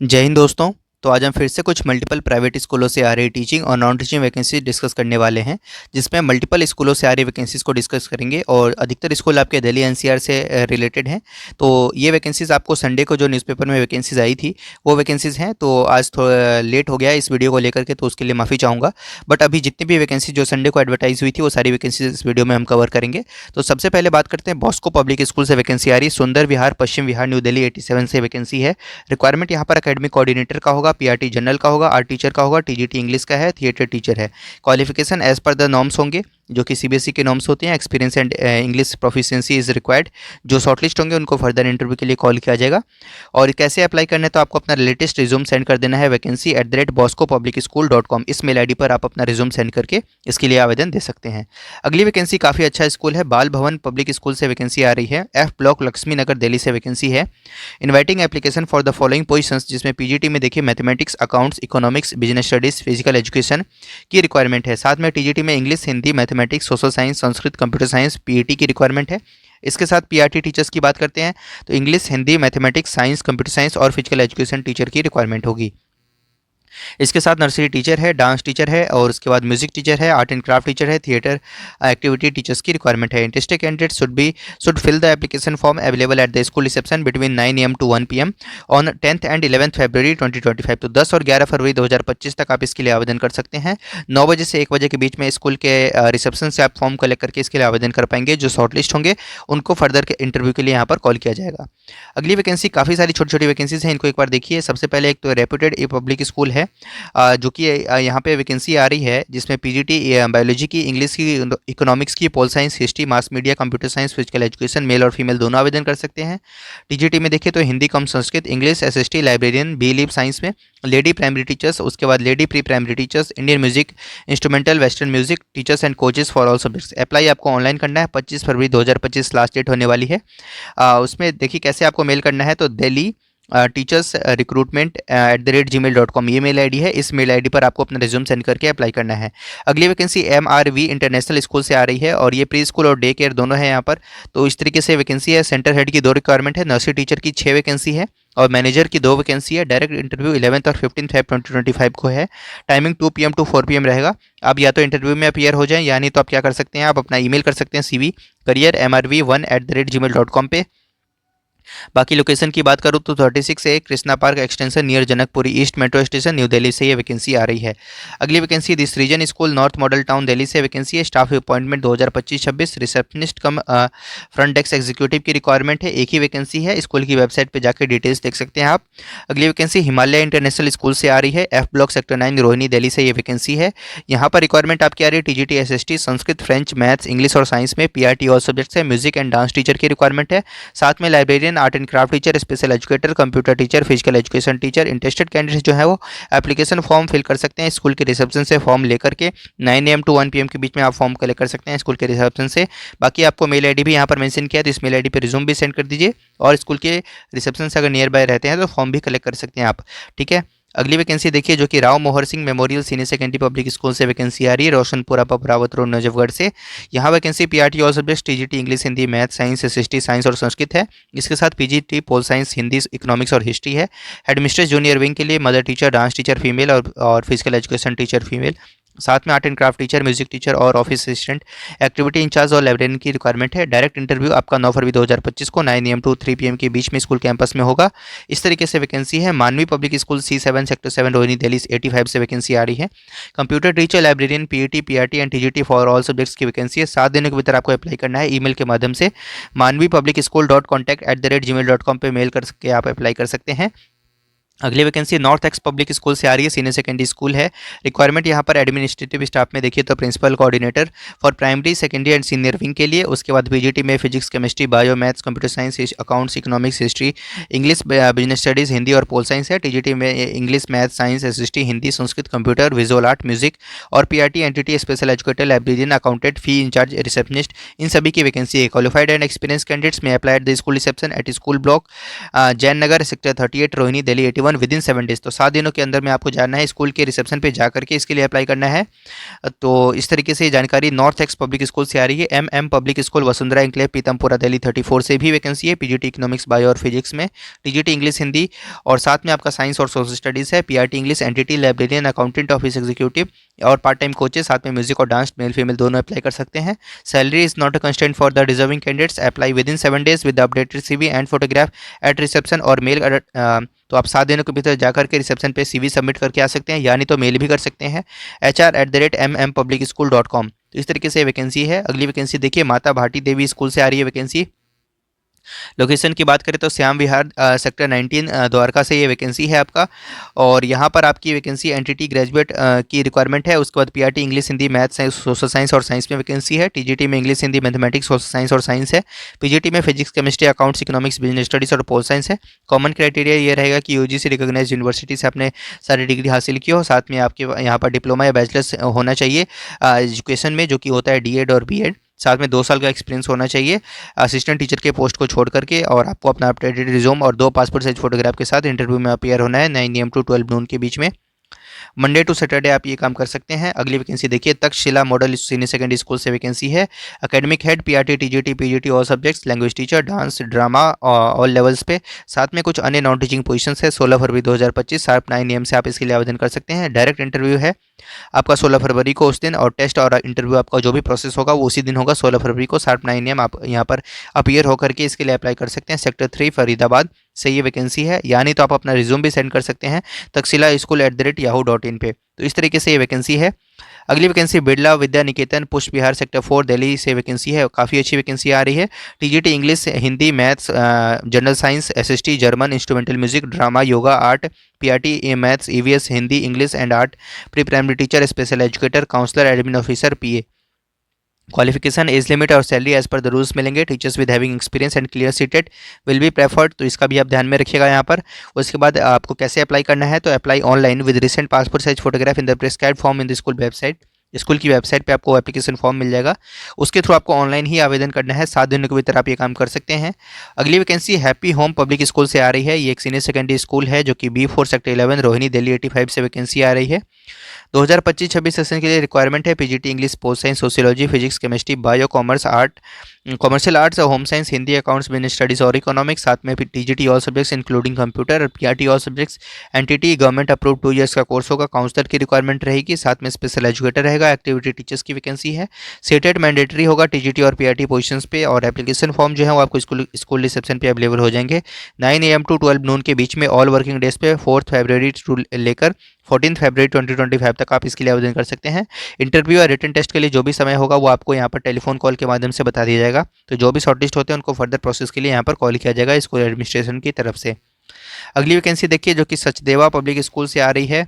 जय हिंद दोस्तों। तो आज हम फिर से कुछ मल्टीपल प्राइवेट स्कूलों से आ रही टीचिंग और नॉन टीचिंग वैकेंसी डिस्कस करने वाले हैं, जिसमें मल्टीपल स्कूलों से आ रही वैकेंसीज़ को डिस्कस करेंगे और अधिकतर स्कूल आपके दिल्ली एनसीआर से रिलेटेड हैं। तो ये वैकेंसीज़ आपको संडे को जो न्यूज़पेपर में वैकेंसीज़ आई थी वो वैकेंसीज़ हैं। तो आज थोड़ा लेट हो गया इस वीडियो को लेकर के, तो उसके लिए माफ़ी चाहूँगा। बट अभी जितनी भी वैकेंसी जो संडे को एडवर्टाइज हुई थी वो सारी वैकेंसीज इस वीडियो में हम कवर करेंगे। तो सबसे पहले बात करते हैं बॉस्को पब्लिक स्कूल से वैकेंसी आ रही है। सुंदर विहार, पश्चिम विहार, न्यू दिल्ली 87 से वैकेंसी है। रिक्वायरमेंट यहाँ पर एकेडमिक कोऑर्डिनेटर का होगा, पीआरटी जनरल का होगा, आर्ट टीचर का होगा, टीजीटी इंग्लिश का है, थिएटर टीचर है। Qualification as per the norms होंगे जो कि सीबीएसई के नॉर्म्स होते हैं। Experience and English proficiency is required. जो शॉर्टलिस्ट होंगे उनको फर्दर इंटरव्यू के लिए कॉल किया जाएगा। और कैसे अप्लाई करना है, तो आपको अपना लेटेस्ट रिज्यूम सेंड कर देना है vacancy@boscopublicschool.com। इस मेल आईडी पर आप अपना रिज्यूम सेंड करके इसके लिए आवेदन दे सकते हैं। अगली वैकेंसी काफ़ी अच्छा स्कूल है, बाल भवन पब्लिक स्कूल से वैकेंसी आ रही है। एफ ब्लॉक लक्ष्मी नगर दिल्ली से वैकेंसी है। Inviting application for the following positions, जिसमें पीजीटी में देखिए mathematics, accounts, economics, business studies, physical education की रिक्वायरमेंट है। साथ में टीजीटी में English, Hindi, mathematics, social science, Sanskrit, computer science, PET की रिक्वायरमेंट है। इसके साथ पीआरटी टीचर्स की बात करते हैं तो English, Hindi, mathematics, science, computer science और फिजिकल एजुकेशन टीचर की रिक्वायरमेंट होगी। इसके साथ नर्सरी टीचर है, डांस टीचर है और उसके बाद म्यूजिक टीचर है, आर्ट एंड क्राफ्ट टीचर है, थिएटर एक्टिविटी टीचर्स की रिक्वायरमेंट है। Interested candidate should fill the application form available at the school reception between 9 AM to 1 PM on 10th and 11th February 2025। तो 10 और 11 फरवरी 2025 तक आप इसके लिए आवेदन कर सकते हैं। 9 बजे से 1 बजे के बीच में स्कूल के रिसेप्शन से आप फॉर्म कलेक्ट करके इसके लिए आवेदन कर पाएंगे। जो शॉर्टलिस्ट होंगे उनको फर्दर के इंटरव्यू के लिए यहाँ पर कॉल किया जाएगा। अगली वैकेंसी, काफ़ी सारी छोटी छोटी वैकेंसीज हैं, इनको एक बार देखिए। सबसे पहले एक तो रेप्यूटेड ए पब्लिक स्कूल है, जो कि यहाँ पे वैकेंसी आ रही है, जिसमें पीजीटी बायोलॉजी की, इंग्लिश की, इकोनॉमिक्स की, pol science, history, mass media, computer science, physical education, male और फीमेल दोनों आवेदन कर सकते हैं। टीजीटी में देखिए तो Hindi cum Sanskrit, English, SST, librarian, B lib science में, लेडी प्राइमरी टीचर्स, उसके बाद lady pre primary teachers, Indian music, instrumental, western music teachers and coaches for all subjects. Apply आपको ऑनलाइन करना है, 25 फरवरी 2025 लास्ट डेट होने वाली है। उसमें देखिए कैसे आपको मेल करना है, तो दिल्ली टीचर्स रिक्रूटमेंट @gmail.com ये मेल आईडी है। इस मेल आईडी पर आपको अपना रिज्यूम सेंड करके अप्लाई करना है। अगली वैकेंसी एमआरवी इंटरनेशनल स्कूल से आ रही है और ये प्री स्कूल और डे केयर दोनों है यहाँ पर। तो इस तरीके से वैकेंसी है। सेंटर हेड की 2 रिक्वायरमेंट है, नर्सरी टीचर की 6 वैकेंसी है और मैनेजर की 2 वैकेंसी है। डायरेक्ट इंटरव्यू 11 और 15 Feb 2025 को है। टाइमिंग 2 PM to 4 PM रहेगा। आप या तो इंटरव्यू में अपीयर हो जाएं, या नहीं तो आप क्या कर सकते हैं, आप अपना ईमेल कर सकते हैं CV career mrv1@gmail.com पे। बाकी लोकेशन की बात करूँ तो 36 A Krishna park extension near Janakpuri east metro station New Delhi से ये वैकेंसी आ रही है। अगली vacancy this region school north model town Delhi से वैकेंसी है। Staff appointment 2025-26, receptionist cum front desk executive की रिक्वायरमेंट है। एक ही वैकेंसी है, स्कूल की वेबसाइट पर जाकर डिटेल्स देख सकते हैं आप। अगली वैकेंसी हिमालय इंटरनेशनल स्कूल से आ रही है। F block sector 9 Rohini Delhi से ये वैकेंसी है। यहाँ पर रिक्वायरमेंट आपकी आ रही है TGT SST, Sanskrit, French, maths, English और साइंस में, पीआरटी ऑल सब्जेक्ट्स है। म्यूजिक एंड डांस टीचर की रिक्वायरमेंट है। साथ में librarian, art and craft teacher, special educator, computer teacher, physical education teacher. Interested candidate जो है वो एप्लीकेशन फॉर्म फिल कर सकते हैं स्कूल के रिसेप्शन से फॉर्म लेकर के। 9 AM to 1 PM के बीच में आप फॉर्म कलेक्ट कर सकते हैं स्कूल के रिसेप्शन से। बाकी आपको मेल आईडी भी यहाँ पर मेंशन किया है, तो इस मेल आईडी पे रिज्यूम भी सेंड कर दीजिए और स्कूल के रिसेप्शन से अगर नियर बाय रहते हैं तो फॉर्म भी कलेक्ट कर सकते हैं आप। ठीक है। अगली वैकेंसी देखिए, जो कि राव मोहर Singh memorial senior secondary public School से वैकेंसी आ रही है, रोशनपुरा पपरावत रोड नजफगढ़ से। यहाँ vacancy PRT all subjects TGT English, Hindi, math, science, SST science और संस्कृत है। इसके साथ PGT pol science, Hindi, economics और हिस्ट्री है। हेडमिस्ट्रेस जूनियर विंग के लिए mother teacher, dance teacher female और फिजिकल एजुकेशन टीचर फीमेल। साथ में art and craft teacher, music teacher और ऑफिस असिस्टेंट, एक्टिविटी इंचार्ज और लाइब्रेरियन की रिक्वायरमेंट है। डायरेक्ट इंटरव्यू आपका 9 फरवरी 2025 को 9 AM to 3 PM के बीच में स्कूल कैंपस में होगा। इस तरीके से वैकेंसी है। मानवी public school C7 sector 7 Rohini Delhi 85 से वैकेंसी आ रही है। Computer teacher, librarian, PET, PRT and TGT for all subjects की वैकेंसी है। 7 दिनों के भीतर आपको अप्लाई करना है ईमेल के माध्यम से। manvipublicschool.contact@gmail.com पे मेल करके आप अप्लाई कर सकते हैं। अगली vacancy North Ex Public School से आ रही है, सीनियर सेकेंडरी स्कूल है। रिक्वायरमेंट यहाँ पर एडमिनिस्ट्रेटिव स्टाफ में देखिए तो principal coordinator for primary, secondary and senior wing के लिए। उसके बाद पीजीटी में physics, chemistry, bio, maths, computer science, accounts, economics, history, English, business studies, Hindi और पोल साइंस है। टीजीटी में English, maths, science, SST, Hindi, Sanskrit, computer, visual art, music और PRT entity, special educator, librarian, accountant, fee incharge, receptionist, इन सभी की vacancy है। Qualified and experience candidates may apply at the school reception at school block Jain Nagar sector 38 Rohini Delhi भवन within 7 days, तो 7 दिनों के अंदर में आपको जाना है स्कूल के रिसेप्शन पे जा करके इसके लिए अप्लाई करना है। तो इस तरीके से जानकारी नॉर्थ एक्स पब्लिक स्कूल से आ रही है। M Public School Vasundhara Enclave Pitampura Delhi 34 से भी वैकेंसी है पीजीटी इकोनॉमिक्स बायो और फिजिक्स में, टीजीटी इंग्लिश हिंदी और साथ में आपका साइंस और सोशल स्टडीज़ है, PRT English entity librarian accountant office executive और पार्ट टाइम कोचेस, साथ में म्यूजिक और डांस मेल फीमेल दोनों अप्लाई कर सकते हैं। Salary is not a constant for the deserving candidates, apply within 7 days with updated CV and photograph at reception और mail. तो आप 7 दिनों के भीतर जाकर के रिसेप्शन पे सीवी सबमिट करके आ सकते हैं, यानी तो मेल भी कर सकते हैं hr@mmpublicschool.com। तो इस तरीके से वैकेंसी है। अगली वैकेंसी देखिए माता भाटी देवी स्कूल से आ रही है वैकेंसी। लोकेशन की बात करें तो श्याम विहार सेक्टर 19 द्वारका से ये वैकेंसी है आपका, और यहाँ पर आपकी वैकेंसी एनटीटी ग्रेजुएट की रिक्वायरमेंट है। उसके बाद PRT English Hindi maths science social science और साइंस में वैकेंसी है, टीजीटी में English Hindi mathematics social science और साइंस है, पीजीटी में physics chemistry accounts economics business studies और पोल साइंस है। कॉमन क्राइटेरिया ये रहेगा कि यूजीसी रिकॉग्नाइज्ड यूनिवर्सिटी से आपने सारी डिग्री हासिल की हो, साथ में आपके यहाँ पर डिप्लोमा या बैचलर्स होना चाहिए एजुकेशन में, जो कि होता है डीएड और बीएड, साथ में 2 साल का एक्सपीरियंस होना चाहिए असिस्टेंट टीचर के पोस्ट को छोड़ करके, और आपको अपना अपडेटेड रिज्यूम और 2 पासपोर्ट साइज फोटोग्राफ के साथ इंटरव्यू में अपीयर होना है 9 AM टू 12 नून के बीच में। मंडे टू सैटरडे आप ये काम कर सकते हैं। अगली वैकेंसी देखिए Takshashila model senior secondary school से वैकेंसी है। Academic head PRT TGT PGT all subjects language teacher dance drama all levels पे, साथ में कुछ अन्य नॉन टीचिंग पोजीशंस है। 16 फरवरी 2025 शार्प 9 AM से आप इसके लिए आवेदन कर सकते हैं। डायरेक्ट इंटरव्यू है आपका 16 फरवरी को उस दिन, और टेस्ट और इंटरव्यू आपका जो भी प्रोसेस होगा वो उसी दिन होगा 16 फरवरी को शार्प 9 AM आप यहाँ पर अपीयर होकर के इसके लिए अप्लाई कर सकते हैं। सेक्टर 3 फरीदाबाद से ये वैकेंसी है, यानी तो आप अपना रिज्यूम भी सेंड कर सकते हैं taxila@yahoo.in पे। तो इस तरीके से ये वैकेंसी है। अगली वैकेंसी बिरला विद्या निकेतन पुष्प विहार सेक्टर 4 दिल्ली से वैकेंसी है, काफ़ी अच्छी वैकेंसी आ रही है। TGT English Hindi maths general science SST German instrumental music drama yoga art, PRT maths EVS Hindi English and art, pre primary teacher special educator counsellor admin officer PA. Qualification age limit और salary as per the rules मिलेंगे। Teachers with having experience and clear CTET will be preferred, तो इसका भी आप ध्यान में रखिएगा यहाँ पर। उसके बाद आपको कैसे अप्लाई करना है, तो apply online with recent passport size photograph in the prescribed form in the school website. School की वेबसाइट पे आपको एप्लीकेशन फॉर्म मिल जाएगा, उसके थ्रू आपको ऑनलाइन ही आवेदन करना है। 7 दिनों के भीतर आप ये काम कर सकते हैं। अगली vacancy happy home public School से आ रही है। ये एक सीनियर सेकेंडरी स्कूल है जो कि B4 सेक्टर 11 रोहिणी दिल्ली 85 से वैकेंसी आ रही है। 2025-26 सेशन के लिए रिक्वायरमेंट है PGT English pol science sociology physics chemistry bio commerce art commercial arts home science Hindi accounts business studies और इकोनॉमिक्स, साथ में TGT all subjects including computer और PRT all subjects NTT government approve 2 years का course होगा। Counsellor की requirement रहेगी, साथ में स्पेशल एजुकेटर रहेगा। एक्टिविटी टीचर्स की वैकेंसी है। सेटेड मैंडेटरी होगा टीजीटी और पीआरटी पोजीशंस पे, और एप्लीकेशन फॉर्म जो है वो आपको स्कूल रिसेप्शन पे अवेलेबल हो जाएंगे 9 AM टू 12 नून के बीच में ऑल वर्किंग डेज पे 4 फरवरी टू लेकर 14 फरवरी 2025 तक आप इसके लिए आवेदन कर सकते हैं। इंटरव्यू या रिटन टेस्ट के लिए जो भी समय होगा वो आपको यहाँ पर टेलीफोन कॉल के माध्यम से बता दिया जाएगा। तो जो भी शॉर्टलिस्ट होते हैं उनको फर्दर प्रोसेस के लिए यहाँ पर कॉल किया जाएगा स्कूल एडमिनिस्ट्रेशन की तरफ से। अगली वैकेंसी देखिए जो कि सचदेवा पब्लिक स्कूल से आ रही है,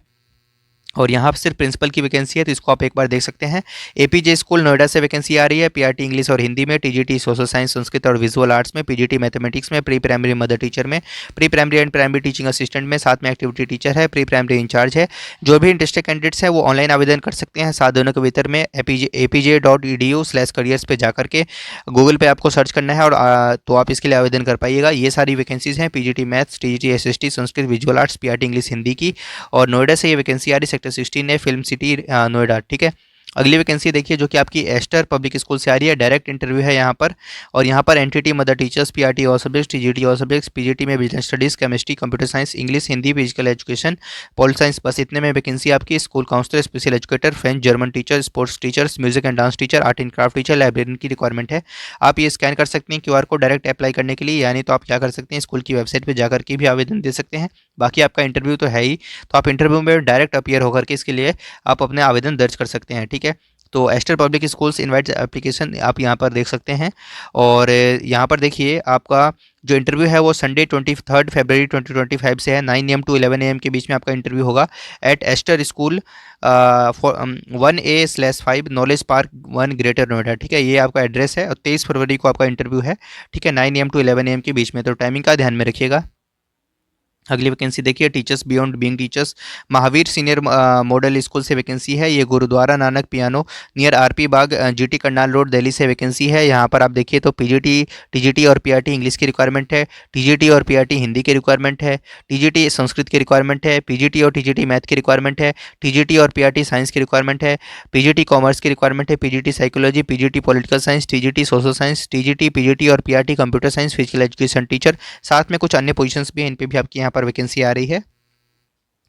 और यहाँ पर सिर्फ प्रिंसिपल की वैकेंसी है, तो इसको आप एक बार देख सकते हैं। एपीजे स्कूल नोएडा से वैकेंसी आ रही है। पीआरटी इंग्लिश और हिंदी में, टीजीटी सोशल साइंस संस्कृत और विजुअल आर्ट्स में, पीजीटी मैथमेटिक्स में, प्री प्राइमरी मदर टीचर में, pre primary and primary teaching assistant में, साथ में एक्टिविटी टीचर है, प्री प्राइमरी इंचार्ज है। जो भी इंटरेस्टेड कैंडिडेट्स हैं वो ऑनलाइन आवेदन कर सकते हैं 7 दिनों के भीतर में। apj.edu/careers पे जाकर के गूगल पे आपको सर्च करना है, और तो आप इसके लिए आवेदन कर पाइएगा। ये सारी वैकेंसीज हैं PGT maths TGT SST Sanskrit visual arts PRT English Hindi की, और नोएडा से ये वैकेंसी आ रही सेक्टर 16 है फिल्म सिटी नोएडा, ठीक है। अगली वैकेंसी देखिए जो कि आपकी एस्टर पब्लिक स्कूल से आ रही है। डायरेक्ट इंटरव्यू है यहाँ पर, और यहाँ पर NTT mother teachers PRT all subjects TGT all subjects PGT में business studies chemistry computer science English Hindi physical education pol science, बस इतने में वैकेंसी आपकी। School counsellor special educator French German teacher sports teachers music and dance teacher art and craft teacher librarian की requirement है। आप ये scan कर सकते हैं QR कोड डायरेक्ट अप्लाई करने के लिए, यानी तो आप क्या कर सकते हैं स्कूल की वेबसाइट पर जाकर के भी आवेदन दे सकते हैं। बाकी आपका इंटरव्यू तो है ही, तो आप इंटरव्यू में डायरेक्ट अपीयर होकर के इसके लिए आप अपने आवेदन दर्ज कर सकते हैं, ठीक है। तो Aster Public Schools invite application आप यहाँ पर देख सकते हैं, और यहाँ पर देखिए आपका जो इंटरव्यू है वो संडे 23 फरवरी 2025 से है। 9 AM टू 11 AM के बीच में आपका इंटरव्यू होगा at Aster school 1A/5 knowledge park 1 Greater Noida, ठीक है। ये आपका एड्रेस है, और 23 फरवरी को आपका इंटरव्यू है, ठीक है, 9 AM टू 11 AM के बीच में। तो टाइमिंग का ध्यान में रखिएगा। अगली वैकेंसी देखिए, teachers beyond being teachers, Mahavir senior model school से वैकेंसी है। ये Gurudwara Nanak Piao near RP Bagh, GT Karnal road, Delhi से वैकेंसी है। यहाँ पर आप देखिए तो पीजीटी, टीजीटी और पीआरटी इंग्लिश की रिक्वायरमेंट है, टीजीटी और पीआरटी हिंदी की रिक्वायरमेंट है, टीजीटी संस्कृत की रिक्वायरमेंट है, पीजीटी और टीजीटी मैथ की रिक्वायरमेंट है, टीजीटी और पीआरटी साइंस की रिक्वायरमेंट है, पीजीटी कॉमर्स की रिक्वायरमेंट है, PGT psychology, PGT political science, TGT social science, TGT PGT और PRT computer science, physical education teacher. साथ में कुछ अन्य पोजीशंस भी हैं, इन पे भी आपकी यहाँ पर वैकेंसी आ रही है।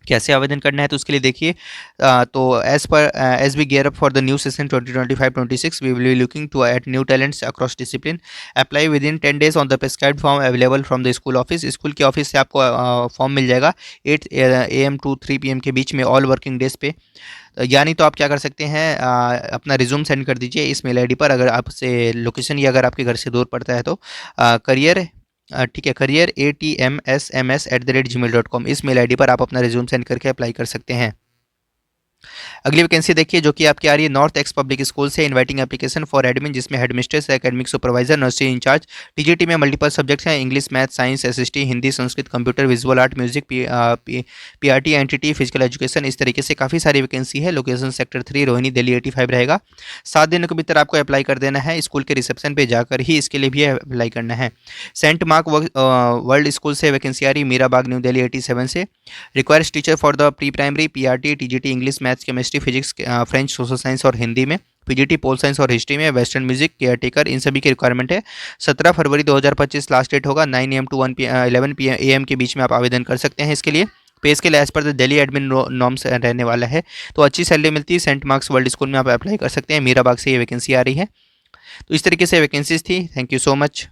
कैसे आवेदन करना है तो उसके लिए देखिए, तो as we gear up for the new session 2025-26 we will be looking to at new talents across discipline. Apply within 10 days on the prescribed form available from the school office. School के office से आपको form मिल जाएगा 8 AM to 3 PM के बीच में, all working days पे। यानी तो आप क्या कर सकते हैं, अपना रिज्यूम सेंड कर दीजिए इस मेल आईडी पर, अगर आपसे लोकेशन या अगर आपके घर से दूर पड़ता है तो करियर, ठीक है, करियर ATMSMS@gmail.com, इस मेल आईडी पर आप अपना रिज्यूम सेंड करके अप्लाई कर सकते हैं। अगली वैकेंसी देखिए जो कि आपकी आ रही है नॉर्थ एक्स पब्लिक स्कूल से, इनवाइटिंग एप्लीकेशन फॉर एडमिन, जिसमें headmistress, academic supervisor, nursery incharge. TGT में मल्टीपल सब्जेक्ट्स हैं, English, math, science, SST, Hindi, Sanskrit, computer, visual art, music, PRT, NTT, physical education. इस तरीके से काफ़ी सारी वैकेंसी है। लोकेशन सेक्टर 3 रोहिणी, दिल्ली 85 रहेगा। 7 दिनों के भीतर आपको अप्लाई कर देना है, स्कूल के रिसेप्शन पे जाकर ही इसके लिए भी अप्लाई करना है। सेंट मार्क वर्ल्ड स्कूल से वैकेंसी आ रही, मीराबाग, न्यू दिल्ली 87 से। Requires teacher for the pre primary, PRT, TGT English, maths, chemistry, physics, French, social science और हिंदी में, पीजीटी पोल साइंस और हिस्ट्री में, वेस्टर्न म्यूजिक, केयर टेकर, इन सभी की रिक्वायरमेंट है। 17 फरवरी 2025 लास्ट डेट होगा। 9 AM टू 11 AM के बीच में आप आवेदन कर सकते हैं इसके लिए। Pay scale as per the Delhi admin norms रहने वाला है, तो अच्छी सैलरी मिलती है। सेंट मार्क्स वर्ल्ड स्कूल में आप अप्लाई कर सकते हैं। मीराबाग से ये वैकेंसी आ रही है। तो इस तरीके से वैकेंसीज थी। Thank you so much.